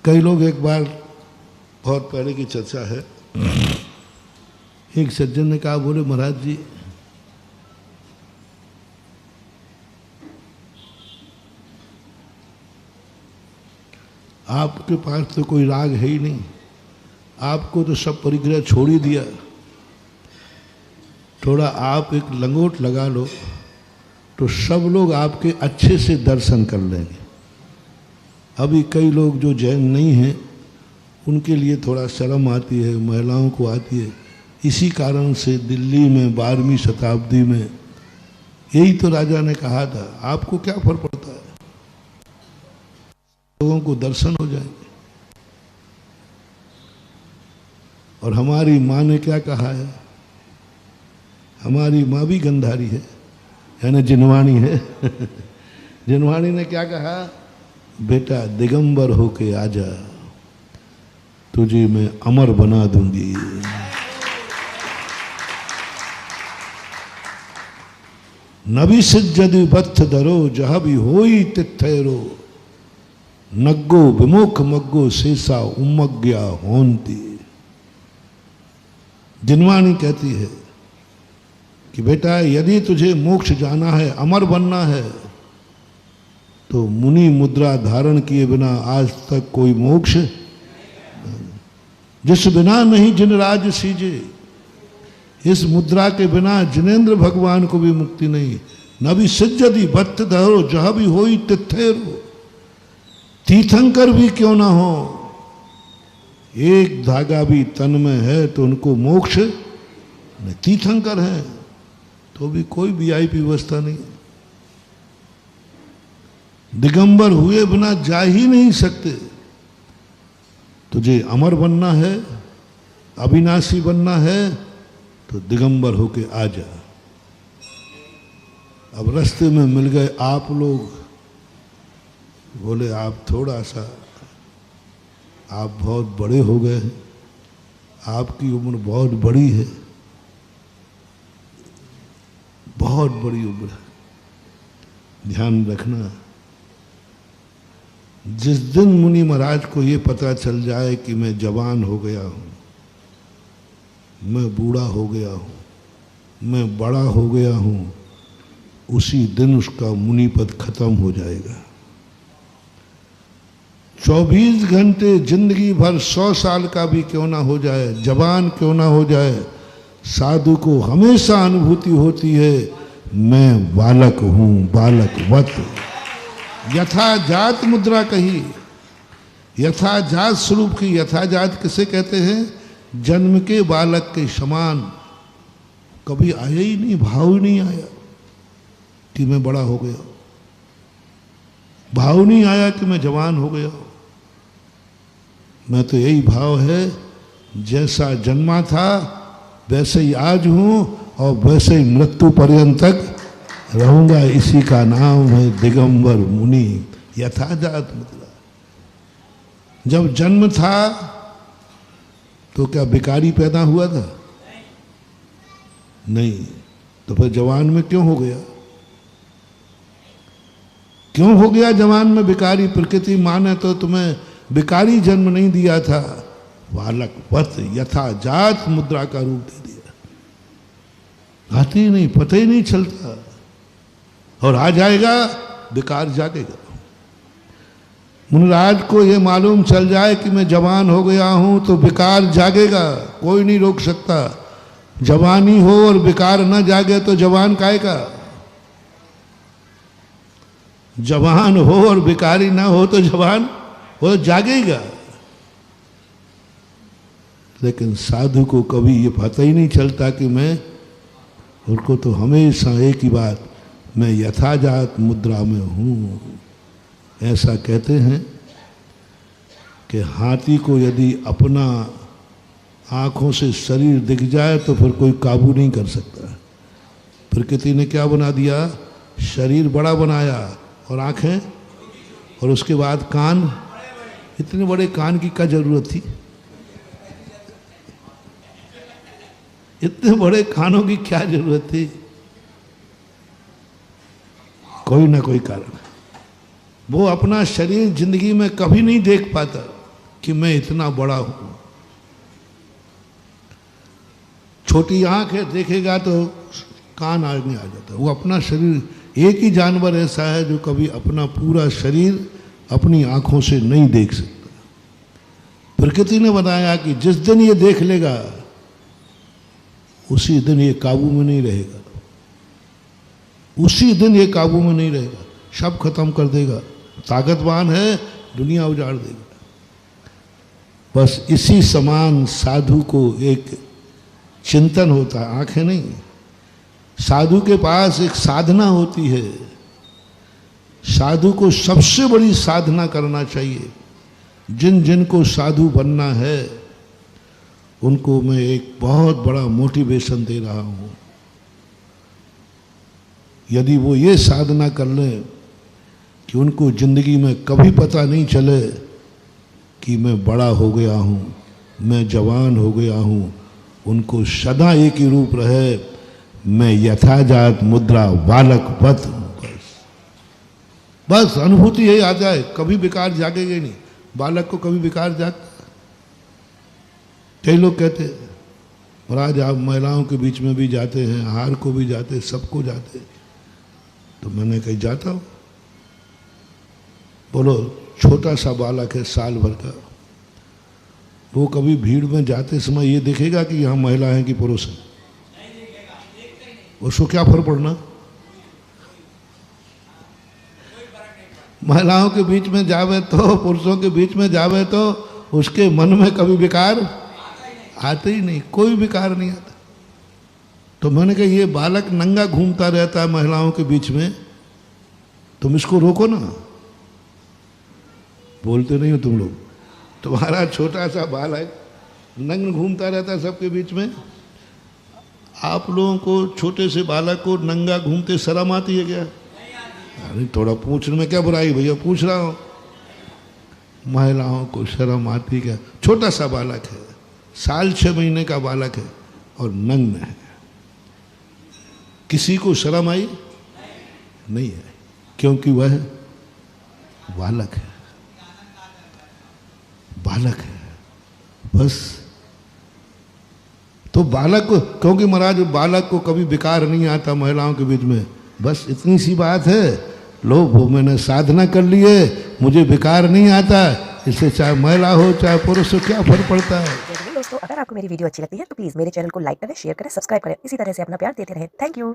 कई लोग, एक बार बहुत पहले की चर्चा है, एक सज्जन ने कहा, बोले महाराज जी आपके पास तो कोई राग है ही नहीं, आपको तो सब परिग्रह छोड़ ही दिया, थोड़ा आप एक लंगोट लगा लो तो सब लोग आपके अच्छे से दर्शन कर लेंगे। अभी कई लोग जो जैन नहीं हैं उनके लिए थोड़ा शर्म आती है, महिलाओं को आती है। इसी कारण से दिल्ली में 12वीं शताब्दी में यही तो राजा ने कहा था, आपको क्या फर्क पड़ता है, लोगों को दर्शन हो जाएंगे। और हमारी माँ ने क्या कहा है, हमारी माँ भी गंधारी है, यानी जिनवाणी है। जिनवाणी ने क्या कहा, बेटा दिगंबर होके आजा, तुझे मैं अमर बना दूंगी। नबी सिज्जदि बत्थ दरो, जहाँ भी होई तिथैरो, नग्गो विमुख मग्गो शेषा उमग्या होंती। जिनवाणी कहती है कि बेटा यदि तुझे मोक्ष जाना है, अमर बनना है, तो मुनि मुद्रा धारण किए बिना आज तक कोई मोक्ष, जिस बिना नहीं जिन राज सीजे, इस मुद्रा के बिना जिनेंद्र भगवान को भी मुक्ति नहीं। नबी सिज्जदि बत्थ धरो, जहाँ भी होई तिथैरो, तीर्थंकर भी क्यों ना हो, एक धागा भी तन में है तो उनको मोक्ष नहीं। तीर्थंकर है तो भी कोई वीआईपी व्यवस्था नहीं। दिगंबर हुए बिना जा ही नहीं सकते। तुझे अमर बनना है, अविनाशी बनना है, तो दिगंबर होके आ जा। अब रास्ते में मिल गए आप लोग, बोले आप थोड़ा सा, आप बहुत बड़े हो गए हैं, आपकी उम्र बहुत बड़ी है, बहुत बड़ी उम्र है, ध्यान रखना। जिस दिन मुनि महाराज को ये पता चल जाए कि मैं जवान हो गया हूँ, मैं बूढ़ा हो गया हूँ, मैं बड़ा हो गया हूँ, उसी दिन उसका मुनि पद खत्म हो जाएगा। 24 घंटे जिंदगी भर 100 साल का भी क्यों ना हो जाए, जवान क्यों ना हो जाए, साधु को हमेशा अनुभूति होती है, मैं बालक हूँ, बालकवत। यथा जात मुद्रा कही, यथा जात स्वरूप की। यथा जात किसे कहते हैं, जन्म के बालक के समान। कभी आया ही नहीं, भाव ही नहीं आया कि मैं बड़ा हो गया, भाव नहीं आया कि मैं जवान हो गया। मैं तो यही भाव है, जैसा जन्मा था वैसे ही आज हूँ और वैसे ही मृत्यु पर्यंत तक रहूंगा। इसी का नाम है दिगंबर मुनि। यथाजात मुद्रा। जब जन्म था तो क्या भिखारी पैदा हुआ था? नहीं। तो फिर जवान में क्यों हो गया? क्यों हो गया जवान में भिखारी? प्रकृति माँ ने तो तुम्हें भिखारी जन्म नहीं दिया था, बालक वत यथा जात मुद्रा का रूप दे दिया। आती ही नहीं, पता ही नहीं चलता, और आ जाएगा विकार जागेगा। मुनिराज को ये मालूम चल जाए कि मैं जवान हो गया हूं तो विकार जागेगा, कोई नहीं रोक सकता। जवानी हो और विकार न जागे तो जवान काहे का? जवान हो और विकारी ना हो तो जवान वो जागेगा। लेकिन साधु को कभी ये पता ही नहीं चलता कि मैं, उनको तो हमेशा एक ही बात, मैं यथाजात मुद्रा में हूँ। ऐसा कहते हैं कि हाथी को यदि अपना आँखों से शरीर दिख जाए तो फिर कोई काबू नहीं कर सकता। प्रकृति ने क्या बना दिया? शरीर बड़ा बनाया और आँखें, और उसके बाद कान। इतने बड़े कान की क्या जरूरत थी? इतने बड़े कानों की क्या जरूरत थी? कोई ना कोई कारण। वो अपना शरीर जिंदगी में कभी नहीं देख पाता। कि मैं इतना बड़ा हूं। छोटी आंख है, देखेगा तो कान आगे आ जाता है। वो अपना शरीर, एक ही जानवर ऐसा है जो कभी अपना पूरा शरीर अपनी आंखों से नहीं देख सकता। प्रकृति ने बताया कि जिस दिन ये देख लेगा उसी दिन ये काबू में नहीं रहेगा, उसी दिन ये काबू में नहीं रहेगा, सब खत्म कर देगा। ताकतवान है, दुनिया उजाड़ देगा। बस इसी समान साधु को एक चिंतन होता है, आंखें नहीं। साधु के पास एक साधना होती है। साधु को सबसे बड़ी साधना करना चाहिए। जिन जिन को साधु बनना है उनको मैं एक बहुत बड़ा मोटिवेशन दे रहा हूँ। यदि वो ये साधना कर लें कि उनको जिंदगी में कभी पता नहीं चले कि मैं बड़ा हो गया हूँ, मैं जवान हो गया हूँ, उनको सदा एक ही रूप रहे, मैं यथाजात मुद्रा बालकवत हूँ। बस अनुभूति यही आ जाए, कभी विकार जागेगा नहीं। बालक को कभी विकार जागता? कई लोग कहते हैं महाराज आप महिलाओं के बीच में भी जाते हैं, हार को भी जाते, सबको जाते। तो मैंने कहीं जाता हूँ? बोलो, छोटा सा बालक है साल भर का, वो कभी भीड़ में जाते समय ये देखेगा कि यहाँ महिला है कि पुरुष है? उसको क्या फर्क पड़ना? महिलाओं के बीच में जावे तो, पुरुषों के बीच में जावे तो उसके मन में कभी विकार आते ही नहीं, कोई विकार नहीं आता। तो मैंने कहा ये बालक नंगा घूमता रहता है महिलाओं के बीच में, तुम इसको रोको ना। बोलते नहीं हो तुम लोग। तुम्हारा छोटा सा बालक नंग घूमता रहता है सबके बीच में, आप लोगों को छोटे से बालक को नंगा घूमते शर्म आती है क्या? अरे थोड़ा पूछने में क्या बुराई भैया, पूछ रहा हूँ। महिलाओं को शर्म आती क्या? छोटा सा बालक है, साल 6 महीने का बालक है और नग्न है, किसी को शर्म आई? नहीं है, क्योंकि वह बालक है, बालक है बस। तो बालक को, क्योंकि महाराज बालक को कभी विकार नहीं आता महिलाओं के बीच में, बस इतनी सी बात है। लो वो मैंने साधना कर ली है, मुझे विकार नहीं आता, इससे चाहे महिला हो चाहे पुरुष हो क्या फर्क पड़ता है। दोस्तों अगर आपको मेरी वीडियो अच्छी लगती है तो प्लीज मेरे चैनल को लाइक करें, शेयर करें, सब्सक्राइब करें। इसी तरह से अपना प्यार देते रहें। Thank you.